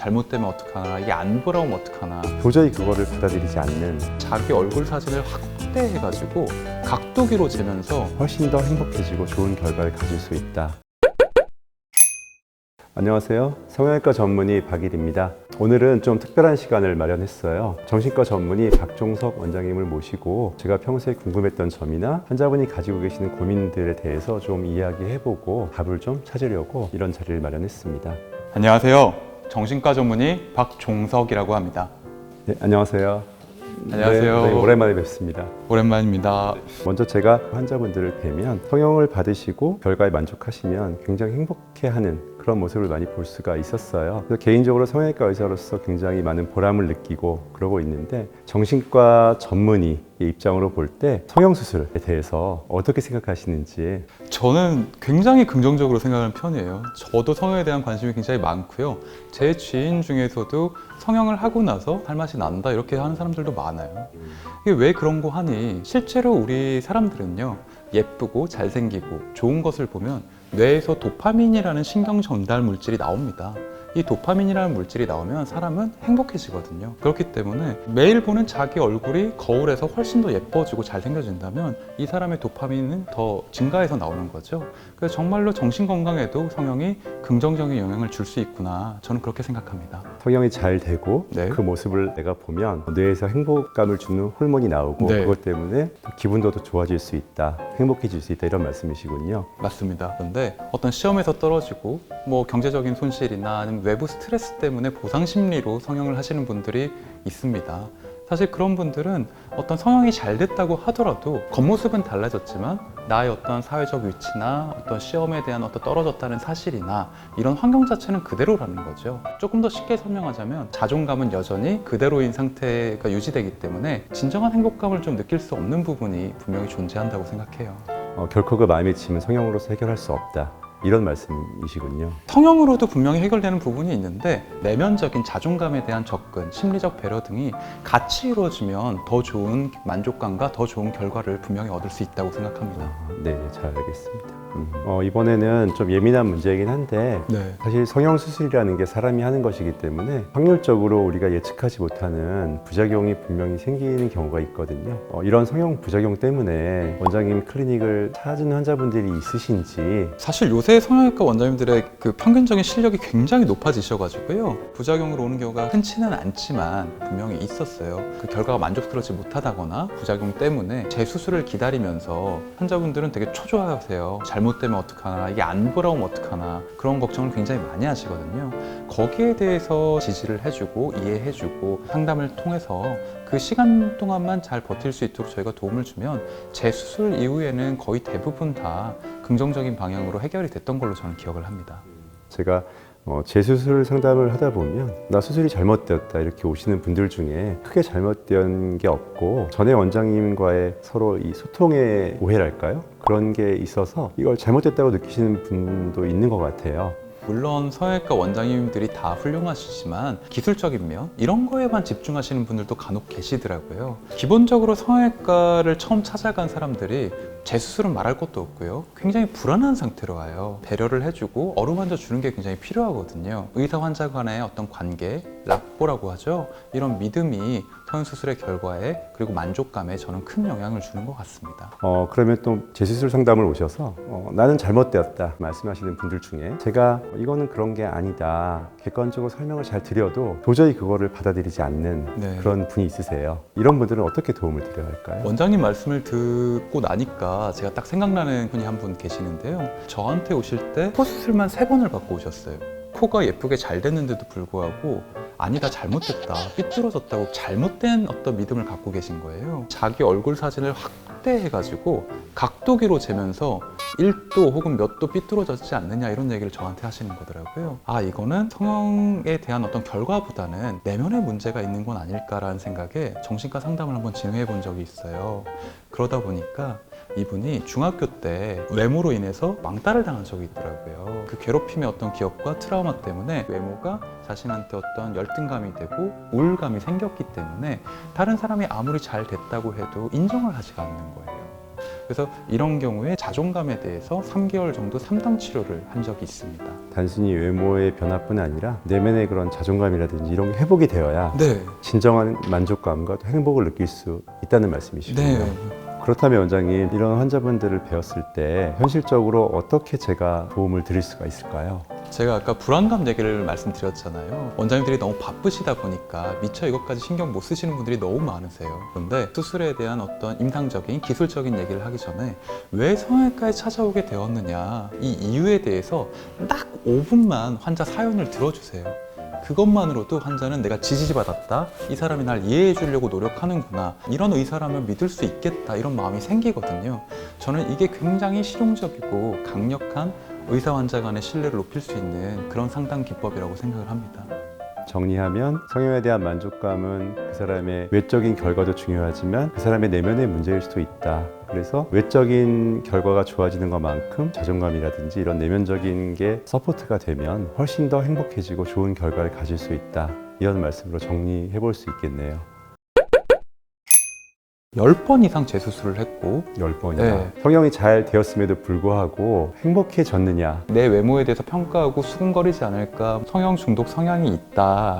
잘못되면 어떡하나, 이게 안 돌아오면 어떡하나, 도저히 그거를 받아들이지 않는, 자기 얼굴 사진을 확대해가지고 각도기로 재면서 훨씬 더 행복해지고 좋은 결과를 가질 수 있다. 안녕하세요. 성형외과 전문의 박일입니다. 오늘은 좀 특별한 시간을 마련했어요. 정신과 전문의 박종석 원장님을 모시고 제가 평소에 궁금했던 점이나 환자분이 가지고 계시는 고민들에 대해서 좀 이야기해보고 답을 좀 찾으려고 이런 자리를 마련했습니다. 안녕하세요. 정신과 전문의 박종석이라고 합니다. 네, 안녕하세요. 안녕하세요. 네, 오랜만에 뵙습니다. 오랜만입니다. 먼저 제가 환자분들을 뵈면 성형을 받으시고 결과에 만족하시면 굉장히 행복해하는 그런 모습을 많이 볼 수가 있었어요. 그래서 개인적으로 성형외과 의사로서 굉장히 많은 보람을 느끼고 그러고 있는데, 정신과 전문의의 입장으로 볼 때 성형수술에 대해서 어떻게 생각하시는지. 저는 굉장히 긍정적으로 생각하는 편이에요. 저도 성형에 대한 관심이 굉장히 많고요. 제 지인 중에서도 성형을 하고 나서 살 맛이 난다 이렇게 하는 사람들도 많아요. 이게 왜 그런 거 하니? 실제로 우리 사람들은요, 예쁘고 잘생기고 좋은 것을 보면 뇌에서 도파민이라는 신경 전달 물질이 나옵니다. 이 도파민이라는 물질이 나오면 사람은 행복해지거든요. 그렇기 때문에 매일 보는 자기 얼굴이 거울에서 훨씬 더 예뻐지고 잘생겨진다면 이 사람의 도파민은 더 증가해서 나오는 거죠. 그래서 정말로 정신건강에도 성형이 긍정적인 영향을 줄 수 있구나, 저는 그렇게 생각합니다. 성형이 잘 되고 네. 그 모습을 내가 보면 뇌에서 행복감을 주는 호르몬이 나오고 네. 그것 때문에 기분도 더 좋아질 수 있다, 행복해질 수 있다, 이런 말씀이시군요. 맞습니다. 그런데 어떤 시험에서 떨어지고 뭐 경제적인 손실이나 아니면 외부 스트레스 때문에 보상 심리로 성형을 하시는 분들이 있습니다. 사실 그런 분들은 어떤 성형이 잘 됐다고 하더라도 겉모습은 달라졌지만 나의 어떤 사회적 위치나 어떤 시험에 대한 어떤 떨어졌다는 사실이나 이런 환경 자체는 그대로라는 거죠. 조금 더 쉽게 설명하자면 자존감은 여전히 그대로인 상태가 유지되기 때문에 진정한 행복감을 좀 느낄 수 없는 부분이 분명히 존재한다고 생각해요. 결코 그 마음에 짐은 성형으로서 해결할 수 없다, 이런 말씀이시군요. 성형으로도 분명히 해결되는 부분이 있는데, 내면적인 자존감에 대한 접근, 심리적 배려 등이 같이 이루어지면 더 좋은 만족감과 더 좋은 결과를 분명히 얻을 수 있다고 생각합니다. 네, 잘 알겠습니다. 이번에는 좀 예민한 문제이긴 한데, 네. 사실 성형수술이라는 게 사람이 하는 것이기 때문에 확률적으로 우리가 예측하지 못하는 부작용이 분명히 생기는 경우가 있거든요. 이런 성형 부작용 때문에 원장님 클리닉을 찾은 환자분들이 있으신지. 사실 요새 성형외과 원장님들의 그 평균적인 실력이 굉장히 높아지셔가지고요, 부작용으로 오는 경우가 흔치는 않지만 분명히 있었어요. 그 결과가 만족스럽지 못하다거나 부작용 때문에 재수술을 기다리면서 환자분들은 되게 초조해하세요. 잘못되면 어떡하나, 이게 안 돌아오면 어떡하나, 그런 걱정을 굉장히 많이 하시거든요. 거기에 대해서 지지를 해주고 이해해주고 상담을 통해서 그 시간 동안만 잘 버틸 수 있도록 저희가 도움을 주면 재수술 이후에는 거의 대부분 다 긍정적인 방향으로 해결이 됐던 걸로 저는 기억을 합니다. 제가 재수술 상담을 하다 보면 나 수술이 잘못되었다 이렇게 오시는 분들 중에 크게 잘못된 게 없고, 전에 원장님과의 서로 이 소통의 오해랄까요? 그런 게 있어서 이걸 잘못됐다고 느끼시는 분도 있는 것 같아요. 물론 성형외과 원장님들이 다 훌륭하시지만 기술적인 면 이런 거에만 집중하시는 분들도 간혹 계시더라고요. 기본적으로 성형외과를 처음 찾아간 사람들이 재수술은 말할 것도 없고요, 굉장히 불안한 상태로 와요. 배려를 해주고 어루만져 주는 게 굉장히 필요하거든요. 의사 환자 간의 어떤 관계, 락보라고 하죠. 이런 믿음이 성형수술의 결과에 그리고 만족감에 저는 큰 영향을 주는 것 같습니다. 그러면 또 재수술 상담을 오셔서 나는 잘못되었다 말씀하시는 분들 중에 제가 이거는 그런 게 아니다, 객관적으로 설명을 잘 드려도 도저히 그거를 받아들이지 않는 네. 그런 분이 있으세요. 이런 분들은 어떻게 도움을 드려야 할까요? 원장님 말씀을 듣고 나니까 제가 딱 생각나는 분이 한 분 계시는데요. 저한테 오실 때 코 수술만 3번을 받고 오셨어요. 코가 예쁘게 잘 됐는데도 불구하고 아니다, 잘못됐다, 삐뚤어졌다고 잘못된 어떤 믿음을 갖고 계신 거예요. 자기 얼굴 사진을 확대해가지고 각도기로 재면서 1도 혹은 몇 도 삐뚤어졌지 않느냐 이런 얘기를 저한테 하시는 거더라고요. 아, 이거는 성형에 대한 어떤 결과보다는 내면에 문제가 있는 건 아닐까라는 생각에 정신과 상담을 한번 진행해 본 적이 있어요. 그러다 보니까 이분이 중학교 때 외모로 인해서 왕따를 당한 적이 있더라고요. 그 괴롭힘의 어떤 기억과 트라우마 때문에 외모가 자신한테 어떤 열등감이 되고 우울감이 생겼기 때문에 다른 사람이 아무리 잘 됐다고 해도 인정을 하지가 않는 거예요. 그래서 이런 경우에 자존감에 대해서 3개월 정도 3당 치료를 한 적이 있습니다. 단순히 외모의 변화뿐 아니라 내면의 그런 자존감이라든지 이런 게 회복이 되어야 네. 진정한 만족감과 또 행복을 느낄 수 있다는 말씀이시군요. 네. 그렇다면 원장님, 이런 환자분들을 배웠을 때 현실적으로 어떻게 제가 도움을 드릴 수가 있을까요? 제가 아까 불안감 얘기를 말씀드렸잖아요. 원장님들이 너무 바쁘시다 보니까 미처 이것까지 신경 못 쓰시는 분들이 너무 많으세요. 그런데 수술에 대한 어떤 임상적인 기술적인 얘기를 하기 전에 왜 성형외과에 찾아오게 되었느냐, 이 이유에 대해서 딱 5분만 환자 사연을 들어주세요. 그것만으로도 환자는 내가 지지받았다, 이 사람이 날 이해해 주려고 노력하는구나, 이런 의사라면 믿을 수 있겠다, 이런 마음이 생기거든요. 저는 이게 굉장히 실용적이고 강력한 의사 환자 간의 신뢰를 높일 수 있는 그런 상담 기법이라고 생각을 합니다. 정리하면 성형에 대한 만족감은 그 사람의 외적인 결과도 중요하지만 그 사람의 내면의 문제일 수도 있다. 그래서 외적인 결과가 좋아지는 것만큼 자존감이라든지 이런 내면적인 게 서포트가 되면 훨씬 더 행복해지고 좋은 결과를 가질 수 있다. 이런 말씀으로 정리해 볼 수 있겠네요. 10번 이상 재수술을 했고 10번이나. 네. 성형이 잘 되었음에도 불구하고 행복해졌느냐? 내 외모에 대해서 평가하고 수근거리지 않을까, 성형 중독 성향이 있다,